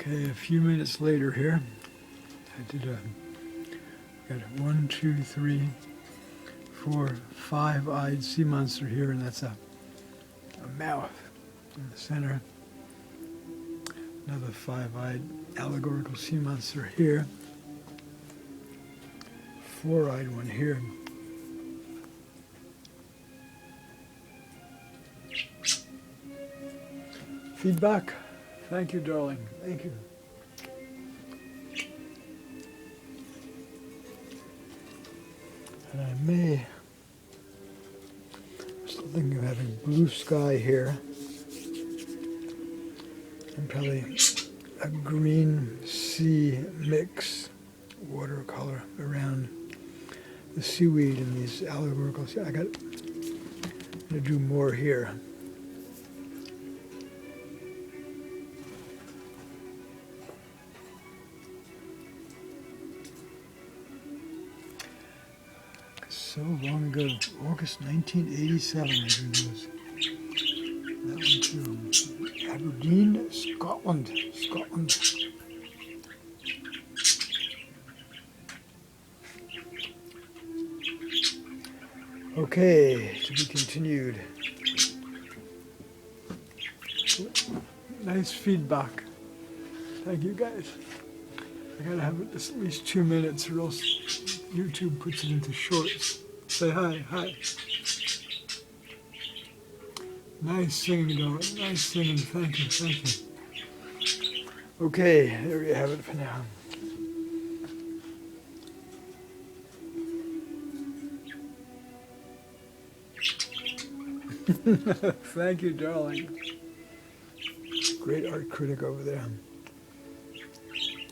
Okay, a few minutes later here, I did got a 1, 2, 3, 4, 5-eyed sea monster here, and that's a mouth in the center. Another 5-eyed allegorical sea monster here. 4-eyed one here. Feedback. Thank you, darling. Thank you. And I may, still thinking of having blue sky here, and probably a green sea mix watercolor around the seaweed and these allegorical. I'm going to do more here. So long ago, August 1987, I do this. That one too. Aberdeen, Scotland. Okay, to be continued. Nice feedback. Thank you guys. I gotta have at least 2 minutes or else YouTube puts it into shorts. Say hi. Nice singing, darling. Nice singing. Thank you. Okay, there you have it for now. Thank you, darling. Great art critic over there.